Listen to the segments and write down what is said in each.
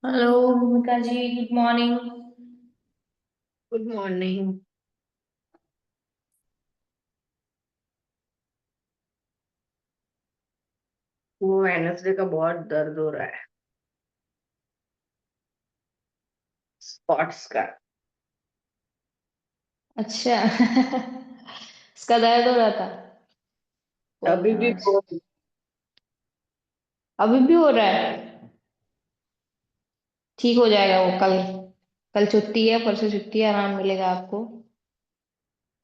Hello भूमिका जी, good morning. Good morning. वो Wednesday का बहुत दर्द हो रहा है। स्पॉट्स का। अच्छा। इसका दर्द हो रहा था। कोई अभी ना भी आज। वो अभी भी हो रहा है। ठीक हो जाएगा वो कल। कल छुट्टी है, परसों छुट्टी है, आराम मिलेगा आपको।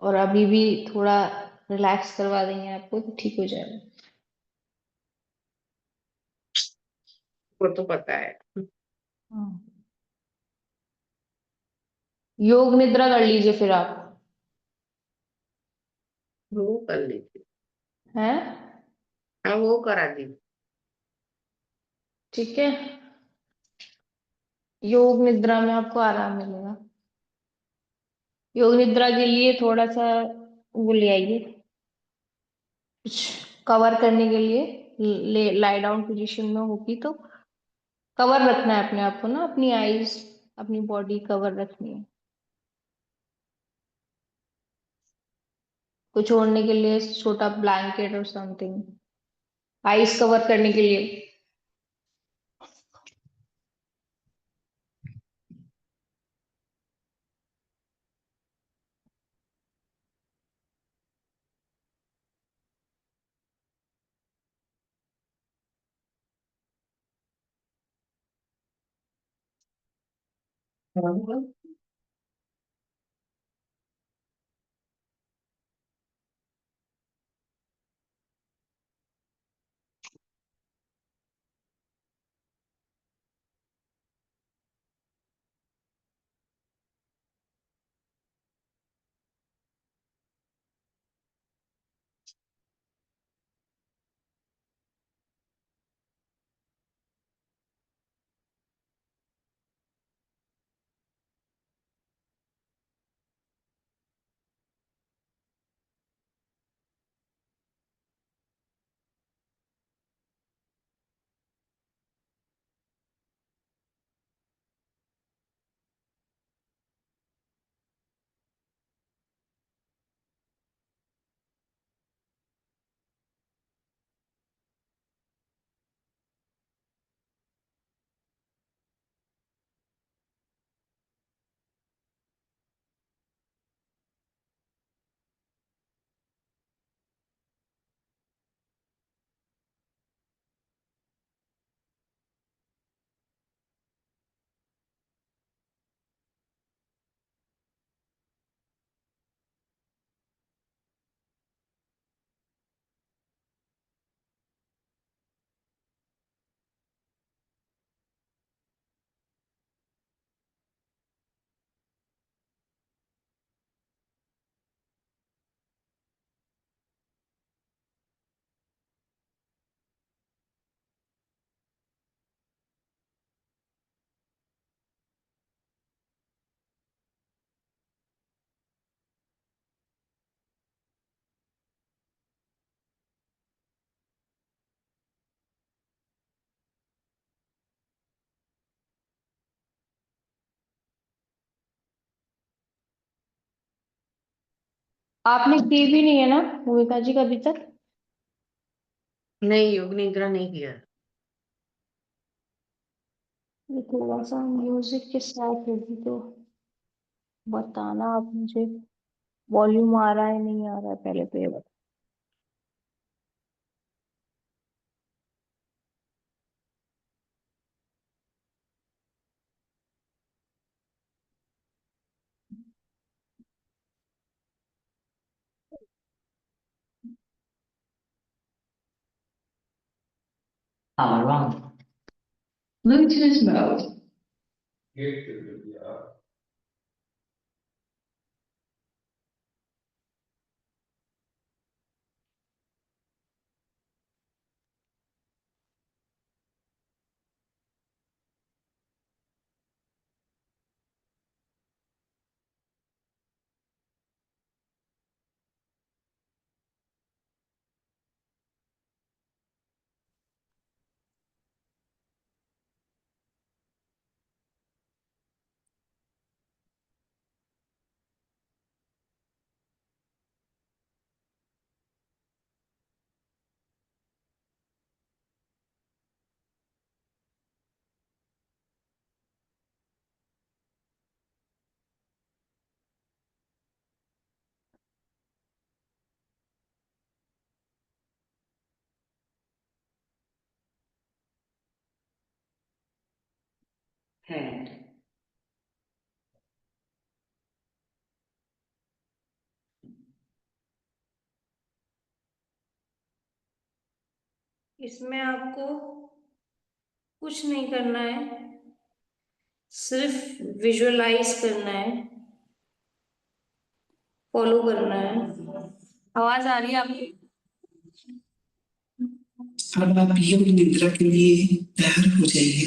और अभी भी थोड़ा रिलैक्स करवा देंगे आपको तो ठीक हो जाएगा। वो तो पता है। हाँ। योग निद्रा कर लीजिए फिर आप। वो कर लीजिए। हैं? हाँ, वो करा दी। ठीक है। योग निद्रा में आपको आराम मिलेगा। योग निद्रा के लिए थोड़ा सा वो ले आइए, कुछ कवर करने के लिए। ले लाई डाउन पोजीशन में होगी तो कवर रखना है अपने आप को ना, अपनी आईज, अपनी बॉडी कवर रखनी है। कुछ ओढ़ने के लिए छोटा ब्लैंकेट और समथिंग, आईज कवर करने के लिए। हाँ। आपने की भी नहीं है ना भूमिका जी कभी तक? नहीं, योग निद्रा नहीं किया। ये थोड़ा सा म्यूजिक के साथ होगी तो बताना आप मुझे। वॉल्यूम आ रहा है नहीं आ रहा है पहले तो ये बता। Power on. Bluetooth mode. hand. इसमें आपको कुछ नहीं करना है, सिर्फ विजुअलाइज करना है, फॉलो करना है। आवाज आ रही है आपकी? अब आप योग निद्रा के लिए तैयार हो जाइए।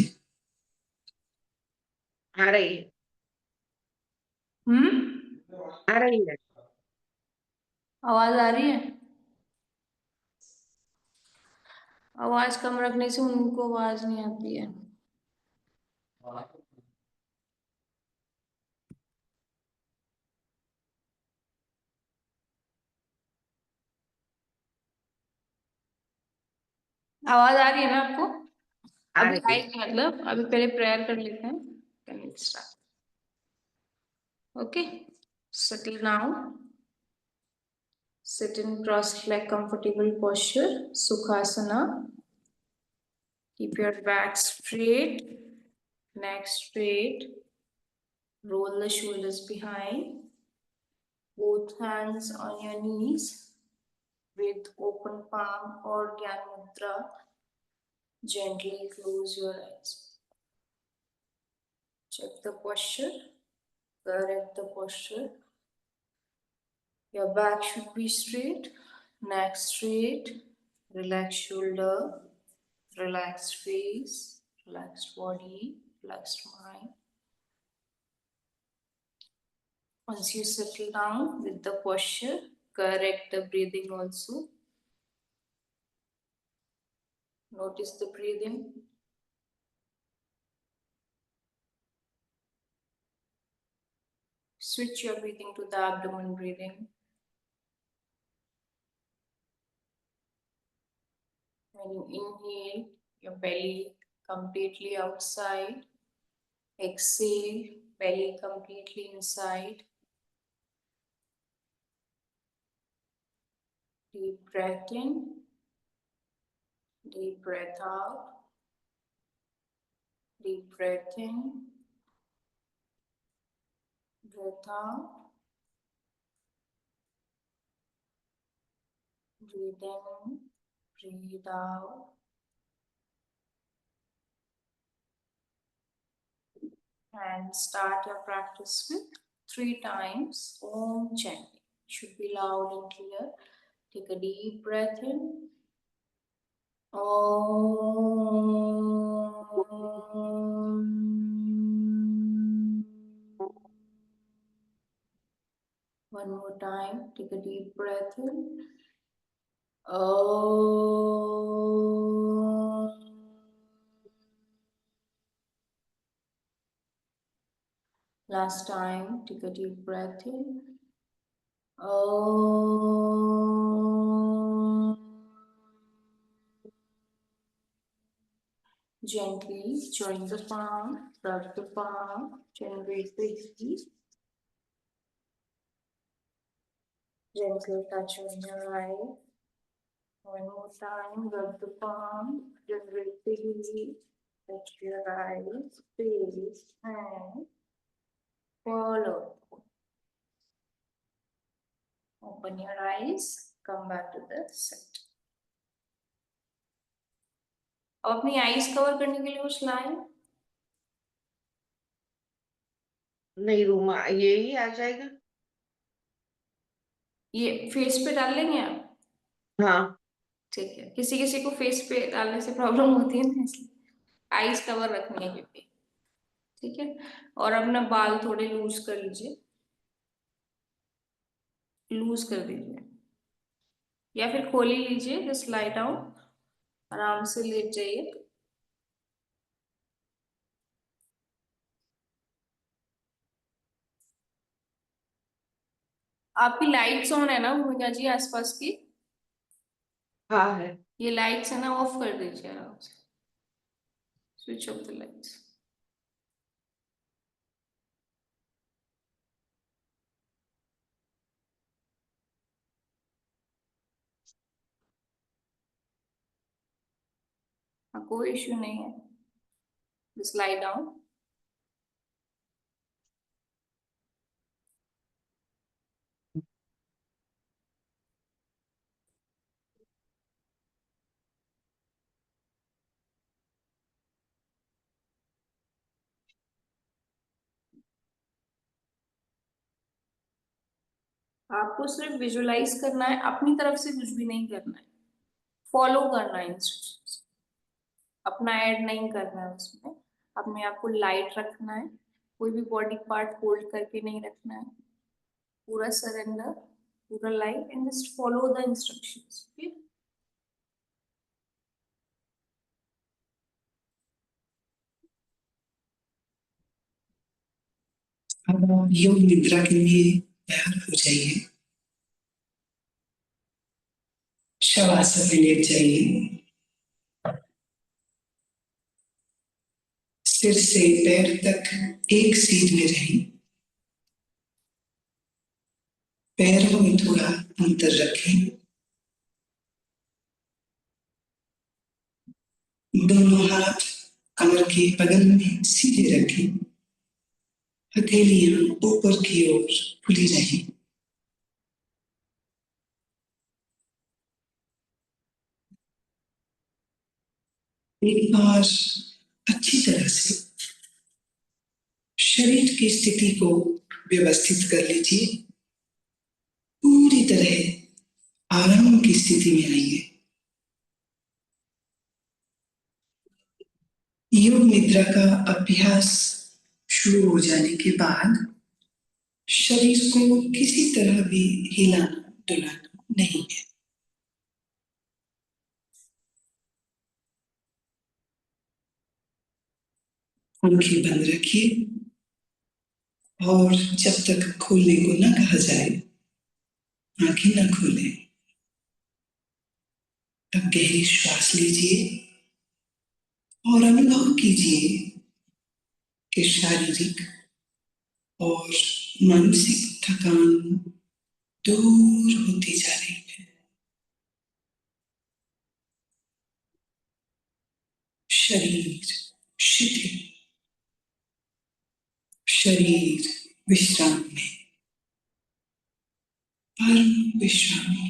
आ रही है, आ रही है। आवाज आ रही है? आवाज कम रखने से उनको आवाज नहीं आती है। आवाज आ रही है ना आपको? आ अभी रही है। आएगी, मतलब अभी पहले प्रेयर कर लेते हैं, then we'll start. Okay, settle now. Sit in cross-leg comfortable posture, Sukhasana. Keep your back straight, neck straight. Roll the shoulders behind. Both hands on your knees with open palm or Gyan Mudra. Gently close your eyes. Check the posture. Correct the posture. Your back should be straight, neck straight, relaxed shoulder, relaxed face, relaxed body, relaxed mind. Once you settle down with the posture, correct the breathing also. Notice the breathing. Switch your breathing to the abdomen breathing. When you inhale, your belly completely outside. Exhale, belly completely inside. Deep breath in, deep breath out, deep breath in, breath out, breathe in, breathe out. And start your practice with 3 times Om chanting. Should be loud and clear. Take a deep breath in. Om. One more time. Take a deep breath in. Om. Last time, take a deep breath in. Om. Gently join the palm, rub the palm, generate the heat. Gently touch on your eye. One more time, rub the palm, generate the heat. Touch your eyes, face, hand. Follow. Open your eyes, come back to the sit. अब अपनी eyes cover करने के लिए कुछ लाए? नहीं, room यही आ जाएगा। ये फेस पे डाल लेंगे आप? हाँ, ठीक है। किसी किसी को फेस पे डालने से प्रॉब्लम होती है ना, इसलिए आईज कवर रखनी है क्योंकि, ठीक है। और अपना बाल थोड़े लूज कर लीजिए, लूज कर दीजिए या फिर खोल ही लीजिए, जस्ट लाई डाउन, आराम से लेट जाइए। आपकी लाइट्स ऑन है ना भूमिका जी आसपास की? हाँ है। ये लाइट्स है ना, ऑफ कर दीजिए आराम से, स्विच ऑफ द लाइट्स। हाँ, कोई इश्यू नहीं है, जस्ट लाई डाउन। आपको सिर्फ विजुलाइज करना है, अपनी तरफ से कुछ भी नहीं करना है, फॉलो करना है इंस्ट्रक्शंस, अपना ऐड नहीं करना है उसमें। अपने आप को लाइट रखना है, कोई भी बॉडी पार्ट होल्ड करके नहीं रखना है, पूरा सरेंडर, पूरा light, and just follow the instructions. ठीक। अब आप योग निद्रा के लिए तैयार हो जाइए। शवासन में लेट जाइए। सिर से पैर तक एक सीध में रहें। पैरों में थोड़ा अंतर रखें। दोनों हाथ कमर के बगल में सीधे रखें। हथेलियां ऊपर की ओर खुली रहें। एक बार अच्छी तरह से शरीर की स्थिति को व्यवस्थित कर लीजिए। पूरी तरह आराम की स्थिति में आइए। योग निद्रा का अभ्यास शुरू हो जाने के बाद शरीर को किसी तरह भी हिलाना डुलाना नहीं है। आंखें बंद रखिए और जब तक खोलने को न कहा जाए आंखें न खोलें। तब गहरी श्वास लीजिए और अनुभव कीजिए कि शारीरिक और मानसिक थकान दूर होती जा रही है। शरीर शिथिल, शरीर विश्राम में, परम विश्राम में।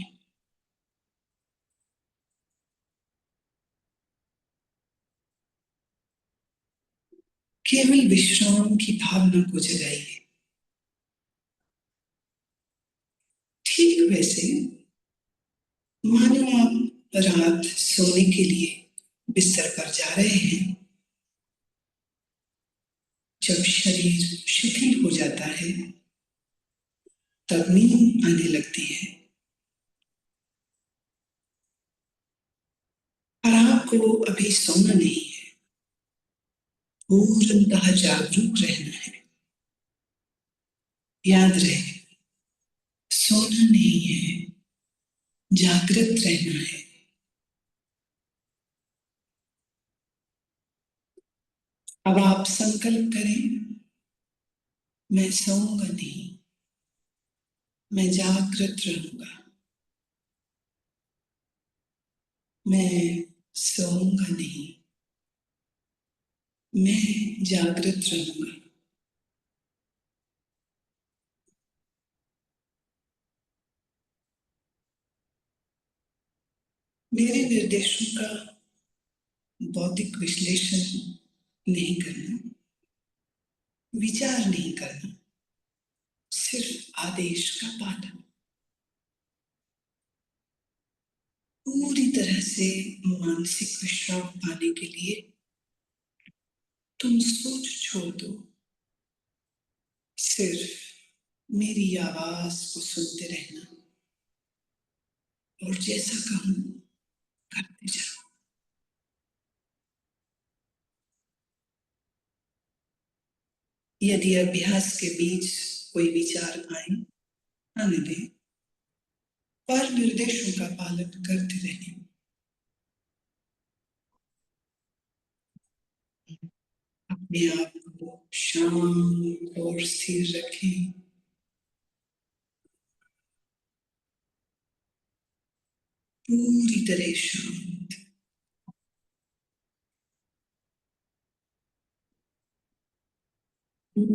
केवल विश्राम की भावना को जगाइए। ठीक वैसे मानो आप रात सोने के लिए बिस्तर पर जा रहे हैं। जब शरीर शिथिल हो जाता है तब नींद आने लगती है। पर आपको अभी सोना नहीं है, पूर्णतः जागरूक रहना है। याद रहे, सोना नहीं है, जागृत रहना है। अब आप संकल्प करें, मैं सोऊंगा नहीं, मैं जागृत रहूंगा। मैं सोऊंगा नहीं, मैं जागृत रहूंगा। मेरे निर्देशों का बौद्धिक विश्लेषण नहीं करना, विचार नहीं करना, सिर्फ आदेश का पालन। पूरी तरह से मानसिक विश्राम पाने के लिए तुम सोच छोड़ दो। सिर्फ मेरी आवाज को सुनते रहना और जैसा कहूं करते जाओ। यदि अभ्यास के बीच कोई विचार आए, आने दें, पर निर्देशों का पालन करते रहें। अपने आप को शांत और स्थिर रखें। पूरी तरह शांत।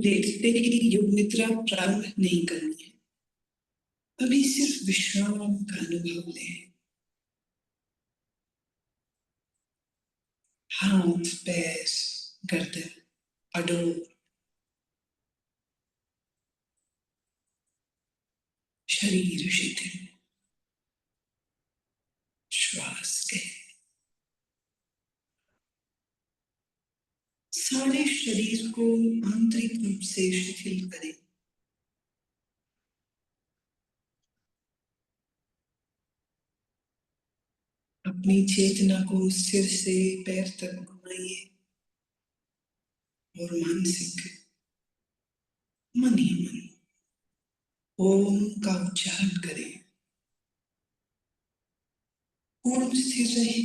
लेटते ही योग निद्रा प्रारंभ नहीं करनी है। अभी सिर्फ विश्राम का अनुभव लें। हाथ पैर गर्दन अडोल, शरीर शिथिल, श्वास गहरी। सारे शरीर को आंतरिक रूप से शिथिल करें। अपनी चेतना को सिर से पैर तक घुमाइए और मानसिक मन ही मन ओम का उच्चारण करें। पूर्ण स्थिर रहे,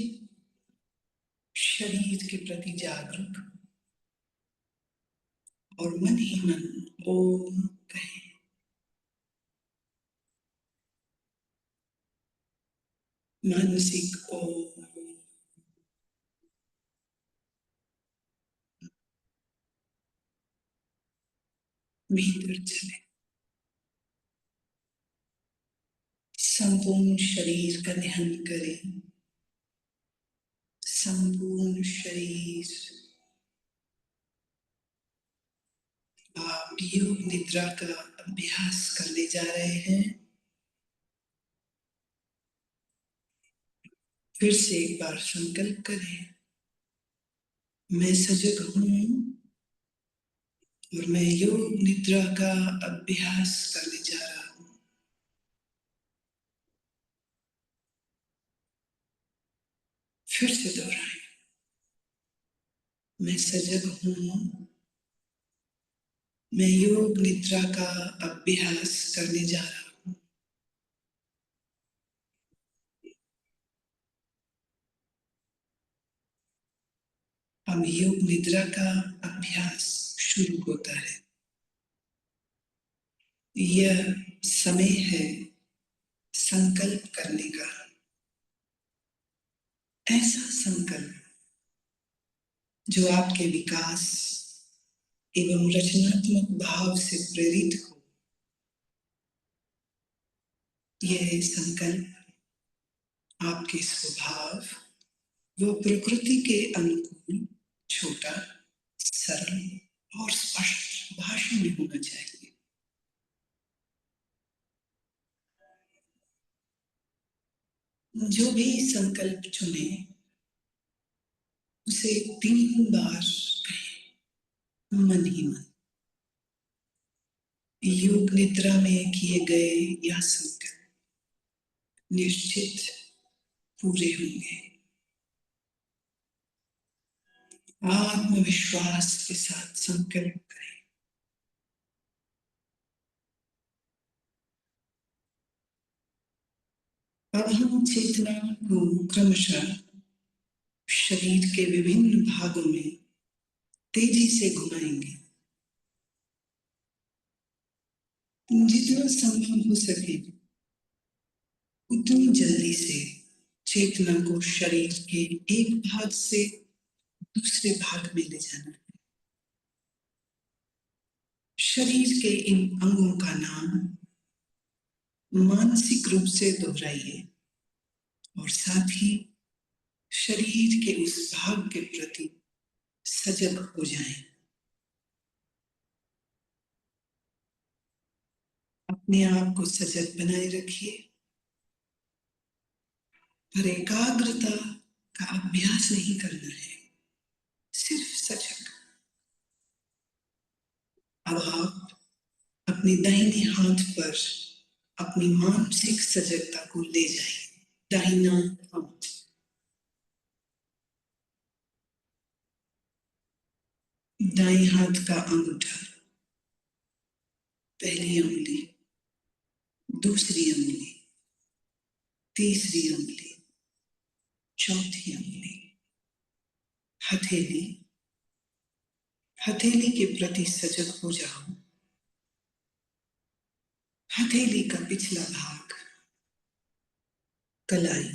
शरीर के प्रति जागरूक और मन ही मन ओम कहें। मानसिक ओम भीतर चले, संपूर्ण शरीर का ध्यान करें। संपूर्ण शरीर। आप योग निद्रा का अभ्यास करने जा रहे हैं। फिर से एक बार संकल्प करें, मैं सजग हूं और मैं योग निद्रा का अभ्यास करने जा रहा हूं। फिर से दोहराएं, मैं सजग हूं, मैं योग निद्रा का अभ्यास करने जा रहा हूं। अब योग निद्रा का अभ्यास शुरू होता है। यह समय है संकल्प करने का। ऐसा संकल्प जो आपके विकास एवं रचनात्मक भाव से प्रेरित हो। यह संकल्प आपके स्वभाव व प्रकृति के अनुकूल, छोटा, सरल और स्पष्ट भाषा में होना चाहिए। जो भी संकल्प चुने उसे 3 बार कहें, मन ही मन। योग निद्रा में किए गए यह संकल्प निश्चित पूरे होंगे। आत्मविश्वास के साथ संकल्प करें। अब हम चेतना को क्रमशः शरीर के विभिन्न भागों में तेजी से घुमाएंगे। जितना संभव हो सके उतनी जल्दी से चेतना को शरीर के एक भाग से दूसरे भाग में ले जाना है। शरीर के इन अंगों का नाम मानसिक रूप से दोहराइए और साथ ही शरीर के उस भाग के प्रति सजग हो जाएं। अपने आप को सजग बनाए रखिए, पर एकाग्रता का अभ्यास नहीं करना है, सिर्फ सजग। अब आप अपने दाहिने हाथ पर अपनी मानसिक सजगता को ले जाइए। दाहिना हाथ, दाएं हाथ का अंगूठा, पहली उंगली, दूसरी उंगली, तीसरी उंगली, चौथी उंगली, हथेली। हथेली के प्रति सजग हो जाओ। हथेली का पिछला भाग, कलाई,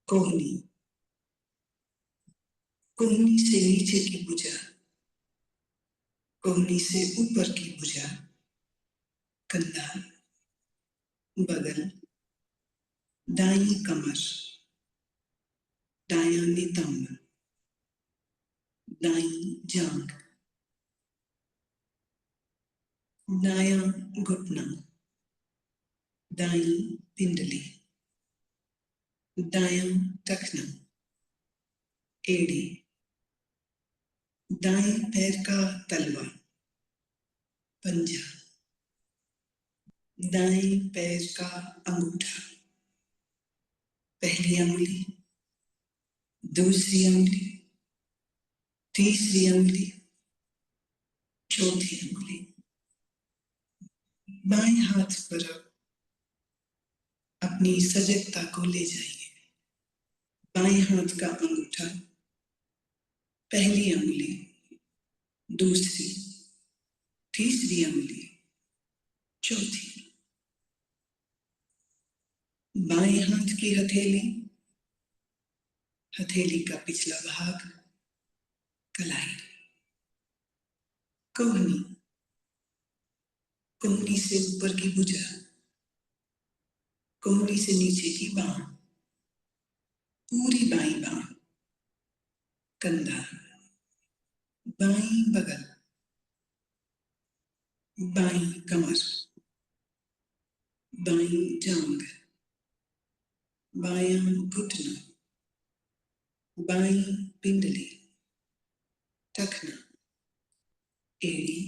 कोहनी, कोहनी से नीचे की भुजा, कोहनी से ऊपर की भुजा, कंधा, बगल, दाईं कमर, दायां नितंब, दाईं जांघ, दायां घुटना, दाई पिंडली, दायां टखना, एड़ी, दाएं पैर का तलवा, पंजा, दाएं पैर का अंगूठा, पहली अंगुली, दूसरी अंगुली, तीसरी अंगुली, चौथी अंगुली। बाएं हाथ पर अपनी सजगता को ले जाइए। बाएं हाथ का अंगूठा, पहली अंगुली, दूसरी, तीसरी अंगुली, चौथी। बाएं हाथ की हथेली, हथेली का पिछला भाग, कलाई, कोहनी, कोहनी से ऊपर की भुजा, कोहनी से नीचे की बांह, पूरी बाईं बांह, कंधा, बाईं बगल, बाईं कमर, बाईं जांघ, बायां घुटना, बाईं पिंडली, टखना, एड़ी,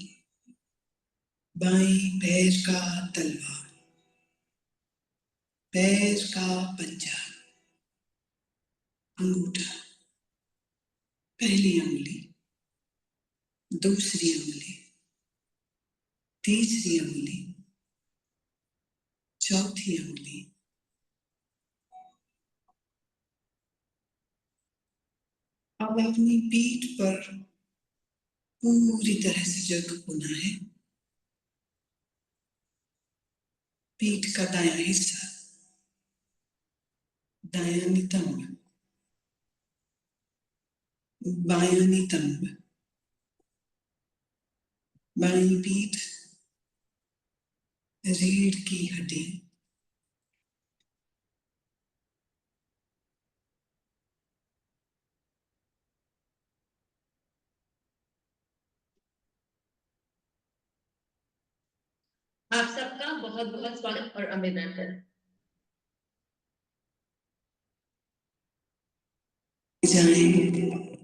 बाएं पैर का तलवा, पैर का पंजा, अंगूठा, पहली अंगुली, दूसरी अंगुली, तीसरी अंगुली, चौथी अंगुली। अब अपनी पीठ पर पूरी तरह से जग होना है। पीठ का दायां हिस्सा, दायां नितंब, बायां नितंब, बाईं पीठ, रीढ़ की हड्डी, आप सबका बहुत बहुत स्वागत और अभिनंदन। जाएं,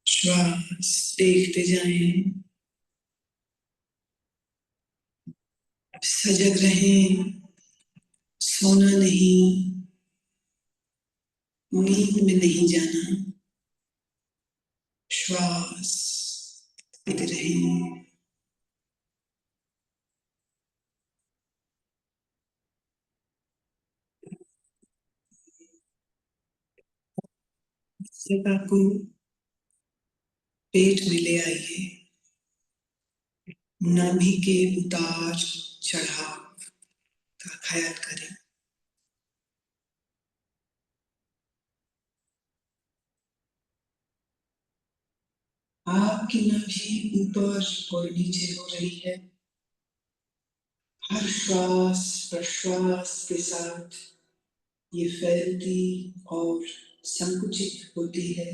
श्वास देखते जाएं, सजग रहें, सोना नहीं, नींद में नहीं जाना, श्वास लेते रहें। जगह को पेट में ले आइए, नाभि के उतार चढ़ाव का ख्याल करें। आपकी नाभि ऊपर और नीचे हो रही है। हर श्वास प्रश्वास के साथ ये फैलती और संकुचित होती है।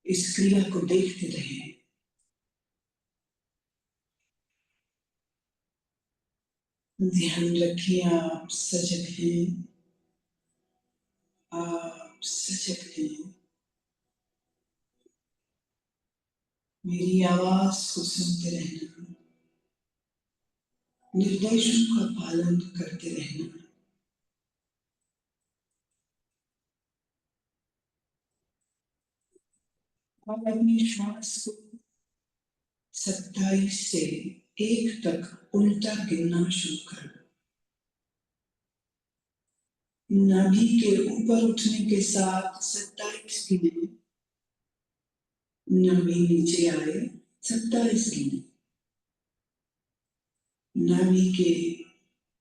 इस क्रिया को देखते रहें। ध्यान रखिए आप सजग हैं, आप सजग हैं। मेरी आवाज को सुनते रहना, निर्देशों का पालन करते रहना। और अपनी श्वास को 27 से 1 तक उल्टा गिनना शुरू करो। नाभि के ऊपर उठने के साथ 27 गिने, नाभि नीचे आए 27 गिने, नाभि के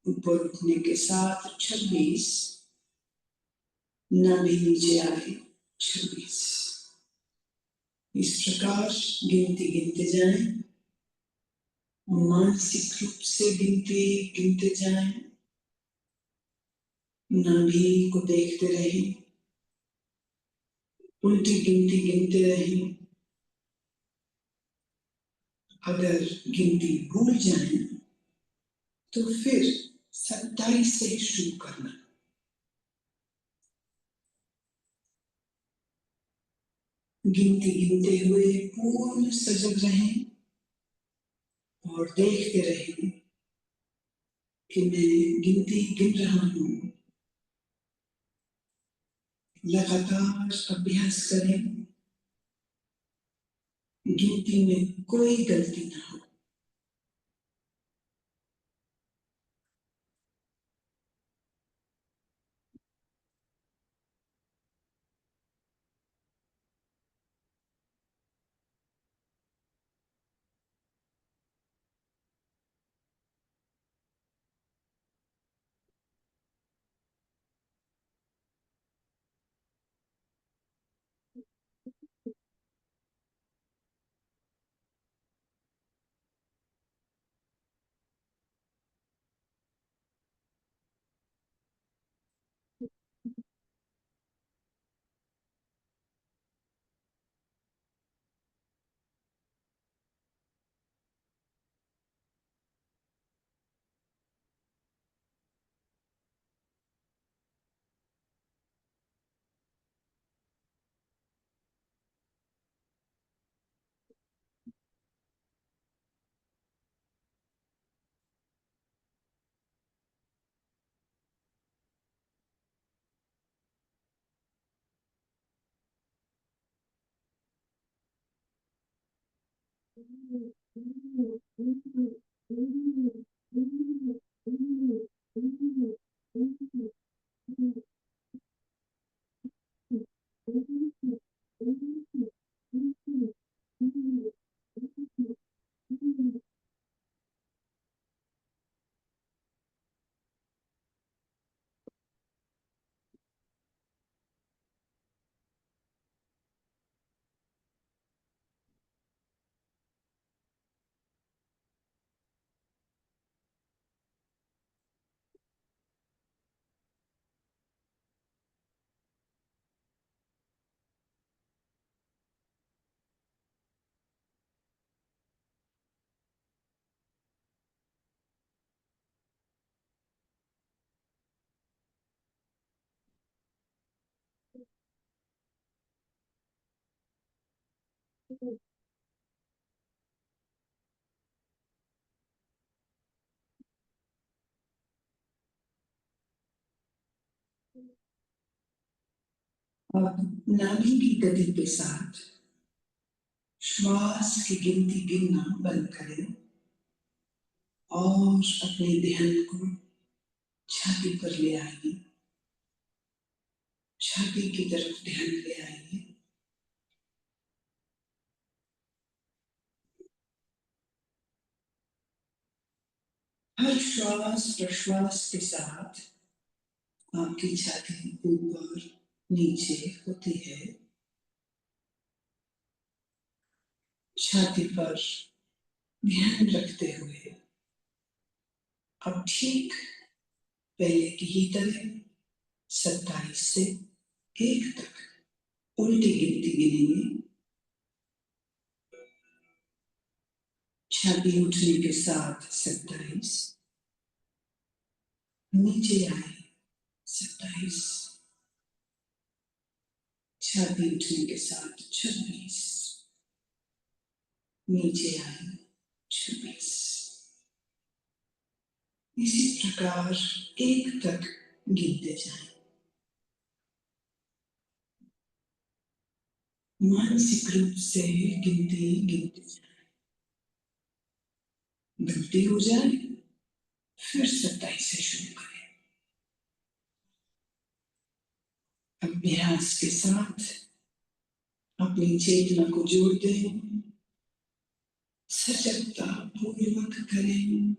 ऊपर उठने के साथ 26, नाभि नीचे आए 26। इस प्रकार गिनती गिनते जाएं, मानसिक रूप से गिनती गिनते जाएं, नाभि को देखते रहें, उल्टी गिनती गिनते रहें। अगर गिनती भूल जाए तो फिर 27 से शुरू करना। गिनती गिनते हुए पूर्ण सजग रहें और देखते रहें कि मैं गिनती गिन रहा हूं। लगातार अभ्यास करें, गिनती में कोई गलती ना हो। अब नाभि की गति के साथ श्वास की गिनती गिनना बंद करें और अपने ध्यान को छाती पर ले आइए। छाती की तरफ ध्यान ले आइए। हर श्वास प्रश्वास के साथ आपकी छाती ऊपर नीचे होती है। छाती पर ध्यान रखते हुए अब ठीक पहले की ही तरह 27 से 1 तक उल्टी गिनती गिनेंगे। छाती उठने के साथ 27, नीचे आए 27, छाती उठने के साथ 26, नीचे आए 26। इसी प्रकार 1 तक गिनते जाएं। मानसिक रूप से गिनती गिनते जाएं। गलती हो जाए फिर 27 से शुरू करें। अभ्यास के साथ अपनी चेतना को जोड़ दें, सजगता पूर्वक करें।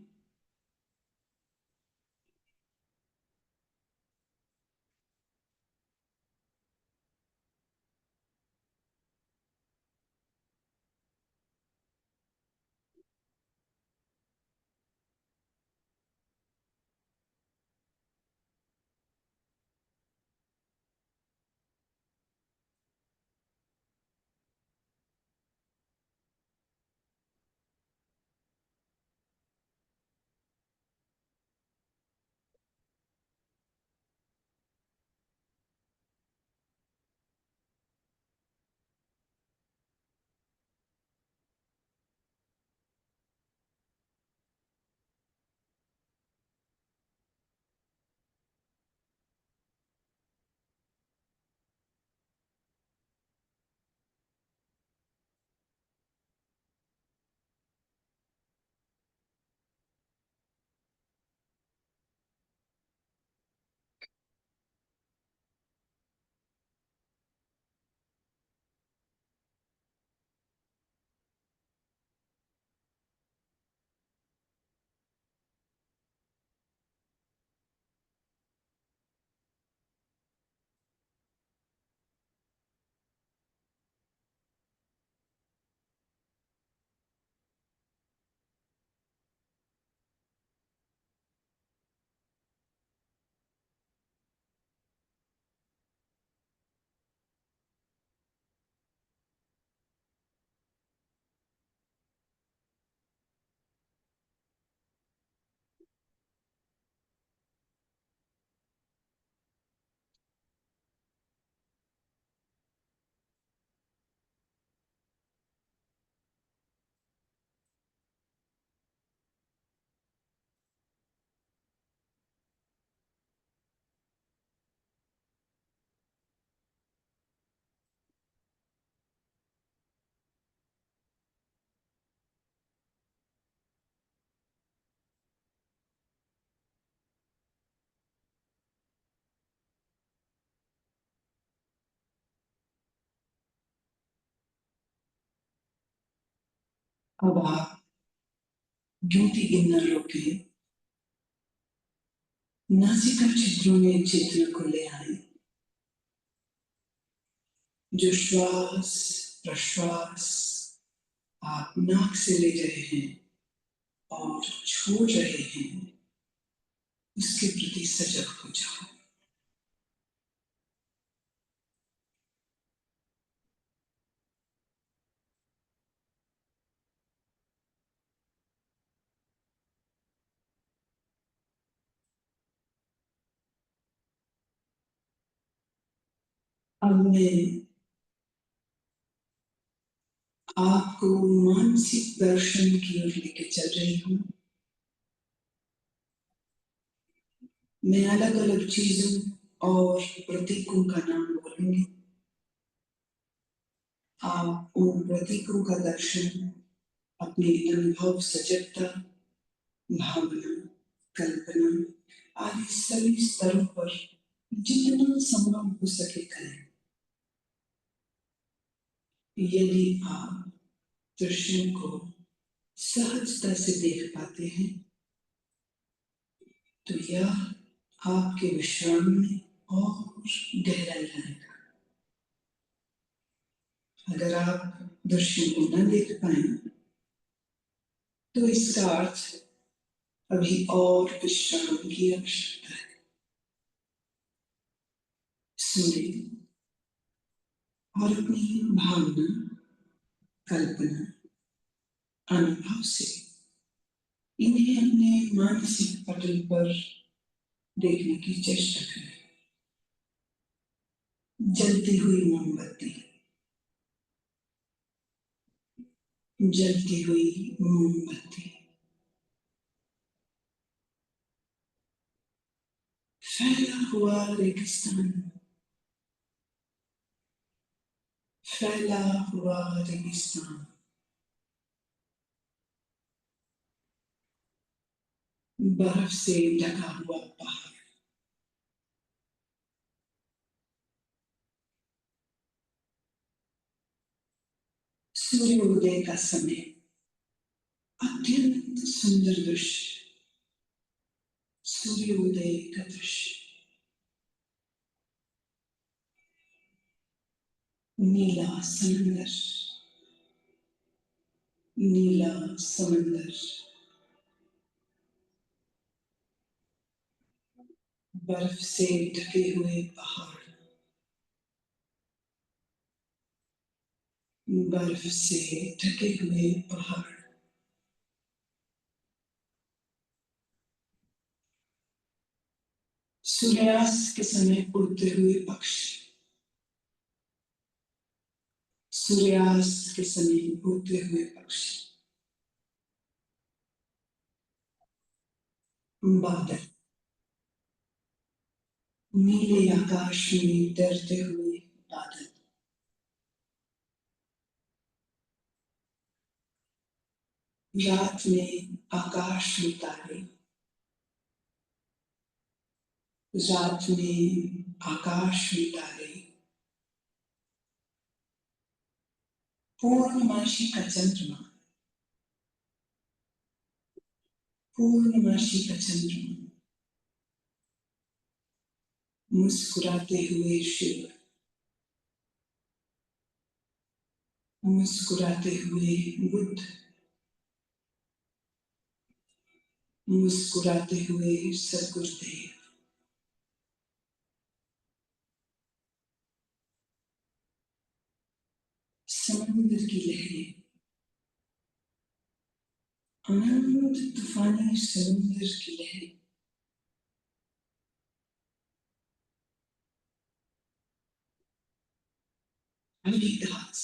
अब आप गिनती गिनना रोके, नासिका छिद्रों में चित्र को ले आए। जो श्वास प्रश्वास आप नाक से ले रहे हैं और छोड़ रहे हैं, उसके प्रति सजग हो जाओ। अब मैं आपको मानसिक दर्शन की ओर लेके चल रही हूँ। मैं अलग अलग चीजों और प्रतीकों का नाम बोलूंगी। आप उन प्रतीकों का दर्शन अपने अनुभव, सजगता, भावना, कल्पना आदि सभी स्तरों पर जितना संभव हो सके करें। यदि आप दृश्यों को सहजता से देख पाते हैं तो यह आपके विश्राम में और गहराई लाएगा। अगर आप दृश्यों को न देख पाए तो इसका अर्थ अभी और विश्राम की आवश्यकता है। सुने और अपनी भावना, कल्पना, अनुभव से इन्हें अपने मानसिक पटल पर देखने की चेष्टा करें। जलती हुई मोमबत्ती, जलती हुई मोमबत्ती, फैला हुआ रेगिस्तान, फैला हुआ रेगिस्तान, बर्फ से ढका हुआ पहाड़, सूर्योदय का समय, अत्यंत सुंदर दृश्य, सूर्योदय का दृश्य, नीला समंदर, नीला समंदर, बर्फ से ढके हुए पहाड़, बर्फ से ढके हुए पहाड़, सूर्यास्त के समय उड़ते हुए पक्षी, सूर्यास्त के समय उड़ते हुए पक्षी, बादल, नीले आकाश में तैरते हुए बादल, रात में आकाश में तारे, रात में आकाश में तारे, पूर्णमासी का चंद्रमा, पूर्णमासी का चंद्रमा, मुस्कुराते हुए शिव, मुस्कुराते हुए बुद्ध, मुस्कुराते हुए सदगुरुदेव, समुद्र की लहरें, अनंत तूफानी समुद्र की लहरें, हरिदास,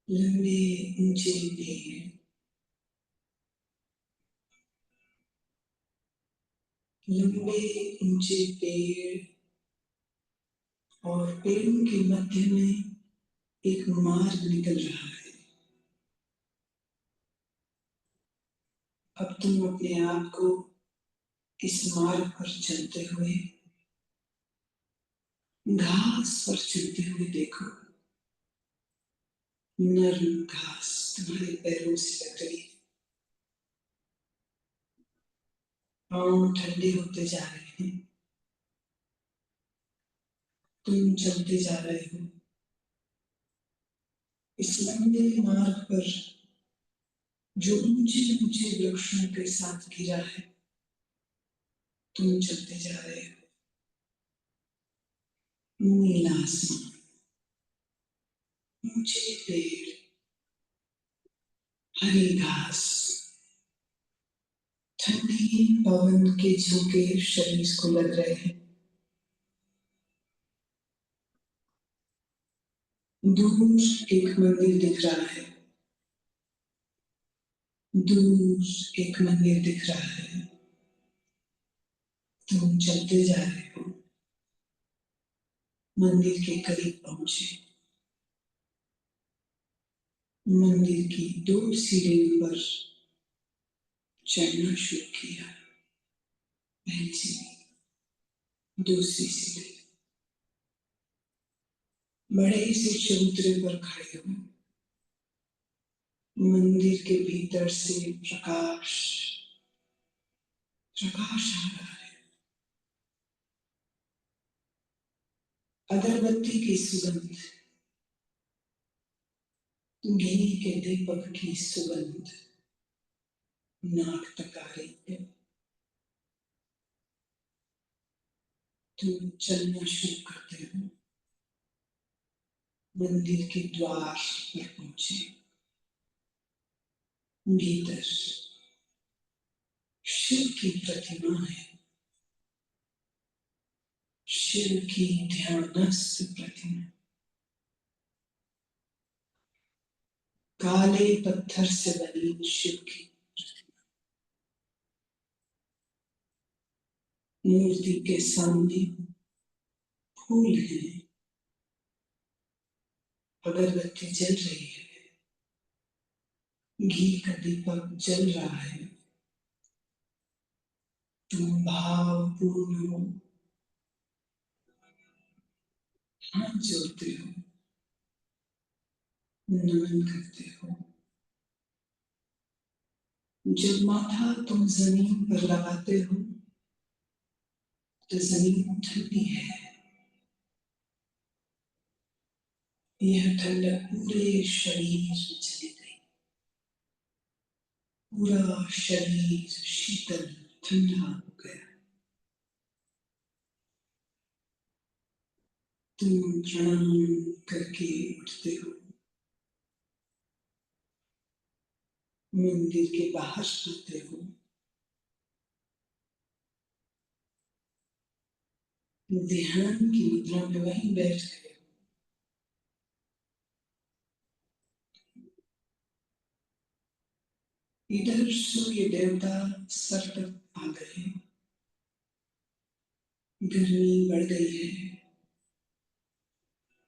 लंबे ऊंचे पेड़, लंबे ऊंचे पेड़ और पेड़ों के मध्य में एक मार्ग निकल रहा है। अब तुम अपने आप को इस मार्ग पर चलते हुए, घास पर चलते हुए देखो। नरम घास तुम्हारे पैरों से लग रही है। पांव ठंडे होते जा रहे हैं। तुम चलते जा रहे हो इस लंबे मार्ग पर जो ऊंचे ऊंचे वृक्षों के साथ घिरा है। तुम चलते जा रहे हो। नीला आसमान, ऊंचे पेड़, हरी घास, ठंडी पवन के झोंके शरीर को लग रहे हैं। दूर एक मंदिर दिख रहा है। दूर एक मंदिर दिख रहा है। तुम चलते जा रहे हो। मंदिर के करीब पहुंचे। मंदिर की 2 सीढ़ियों पर चढ़ना शुरू किया। पहली सीढ़ी, दूसरी सीढ़ी। बड़े से चबूतरे पर खड़े हो। मंदिर के भीतर से प्रकाश प्रकाश आ रहा है। अगरबत्ती की सुगंध, घी के दीपक की सुगंध नाक तक आ रही है। तुम चलना शुरू करते हो। मंदिर के द्वार पर पहुंचे। भीतर शिव की प्रतिमा है। शिव की ध्यानस्थ प्रतिमा। काले पत्थर से बनी शिव की मूर्ति के सामने फूल है। अगरबत्ती जल रही है। घी का दीपक जल रहा है। तुम भावपूर्ण हो, हाथ जोड़ते हो, नमन करते हो। जब माथा तुम जमीन पर लगाते हो तो जमीन ठंडी है। यह ठंडक पूरे शरीर में चली गई। पूरा शरीर शीतल ठंडा हो गया। तुम प्रणाम करके उठते हो। मंदिर के बाहर आते हो। ध्यान की मुद्रा में वहीं बैठ गए। इधर सूर्य देवता सर पर आ गए। गर्मी बढ़ गई है।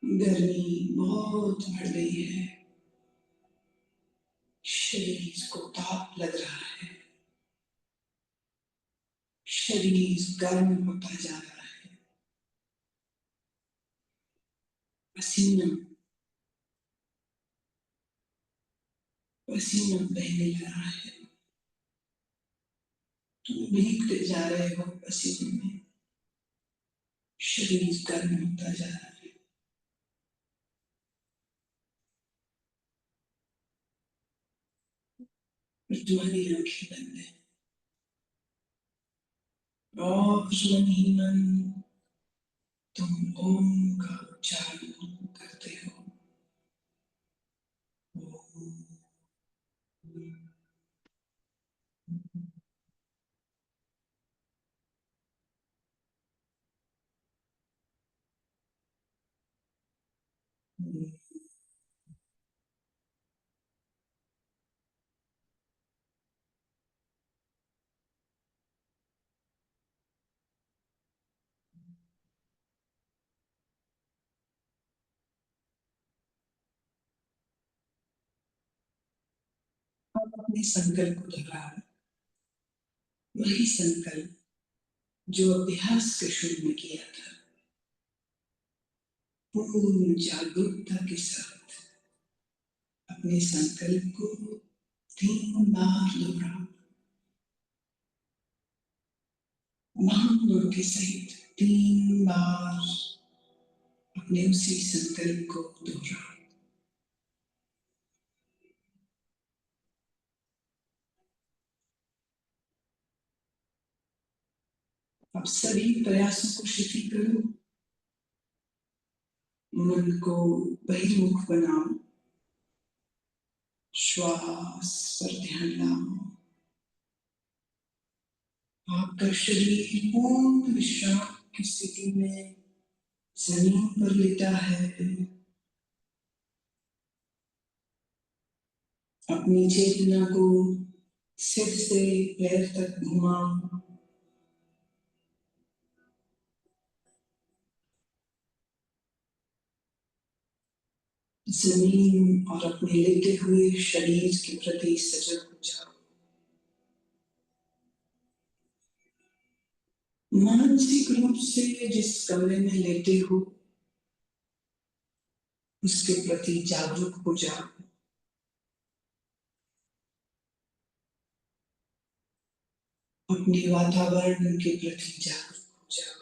गर्मी बहुत बढ़ गई है। शरीर को ताप लग रहा है। शरीर गर्म होता जा रहा है। पसीना पसीना बहने लगा है। तुम भीगते जा रहे हो पसीने में। शरीर गर्म होता जा रहा है। और तुम्हारी आंखें बंद है। और मन ही मन तुम ओम का उच्चारण करते हो। अपने संकल्प को दोहराओ। वही संकल्प जो अभ्यास के शुरू में किया था। पूर्ण जागरूकता के साथ अपने संकल्प को 3 बार दोहराओ, महागुरु के सहित 3 बार अपने उसी संकल्प को दोहराओ। अब सभी प्रयासों को शिथिल करो, मन को बहिर्मुख बनाओ, श्वास पर ध्यान लाओ। आपका शरीर पूर्ण विश्राम की स्थिति में जमीन पर लेटा है। अपनी चेतना को सिर से पैर तक घुमाओ। जमीन और अपने लेटे हुए शरीर के प्रति सजग हो जाओ। मानसिक रूप से जिस कमरे में लेटे हो उसके प्रति जागरूक हो जाओ। अपने वातावरण के प्रति जागरूक हो जाओ।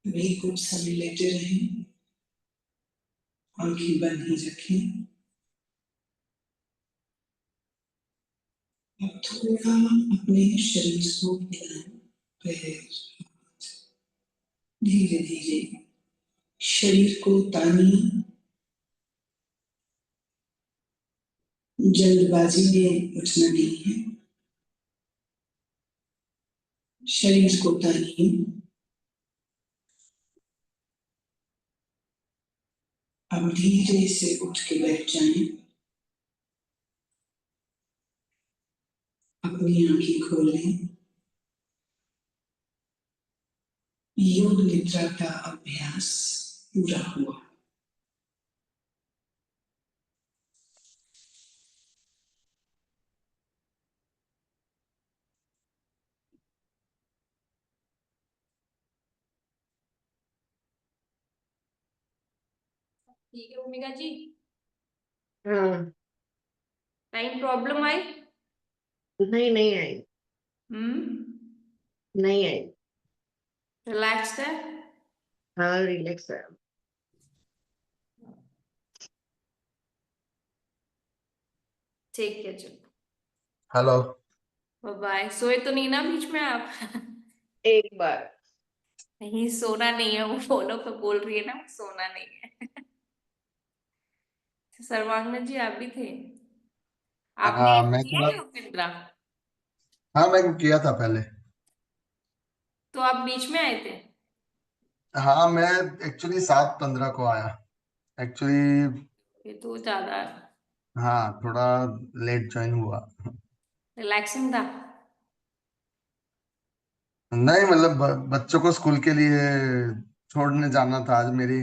वे कुछ समय लेटे रहें, आंखें बंद ही रखें। अब थोड़ा अपने शरीर को हिलाएं, पैर, धीरे धीरे शरीर को तानिए। जल्दबाजी में उठना नहीं है, शरीर को तानिए। अब धीरे से उठ के बैठ जाएं। अपनी आंखें खोलें। योग निद्रा का अभ्यास पूरा हुआ। ठीक है भूमिका जी, हाँ, कहीं प्रॉब्लम आई? नहीं आई, नहीं आई। रिलैक्स है? हाँ, रिलैक्स है। ठीक है, चलो हेलो। बाय। सोए तो नहीं ना बीच में आप? एक बार। नहीं, सोना नहीं है, वो फोनो पे बोल रही है ना, वो सोना नहीं है। सर्वांगना जी, आप भी थे? आपने हाँ मैं किया थोड़ा, योग निद्रा? हाँ मैं किया था पहले। तो आप बीच में आए थे? हाँ मैं एक्चुअली 7:15 को आया एक्चुअली। ये तो ज्यादा हाँ थोड़ा लेट ज्वाइन हुआ। रिलैक्सिंग था। नहीं मतलब बच्चों को स्कूल के लिए छोड़ने जाना था आज मेरी।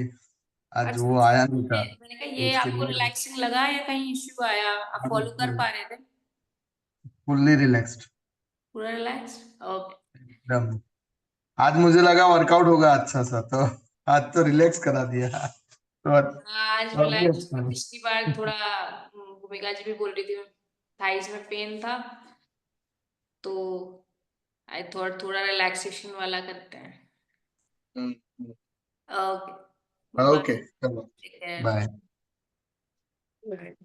आज अच्छा वो अच्छा, आया नहीं था मैंने कहा तो ये उसके आपको लिए। रिलैक्सिंग लगा या कहीं इश्यू आया, आप फॉलो कर पा रहे थे? फुल्ली रिलैक्स्ड पूरा रिलैक्स, ओके। एकदम। आज मुझे लगा वर्कआउट होगा अच्छा सा, तो आज तो रिलैक्स करा दिया। तो आज अभी रिलैक्स, अच्छा है। पिछली बार थोड़ा भूमिका जी भी बोल रही थी थाइस में पेन था, तो आई थॉट थोड़ा रिलैक्सेशन वाला करते हैं। हम्म, ओके, बाय ओके बाय, चलो टेक केयर। बाय। Right.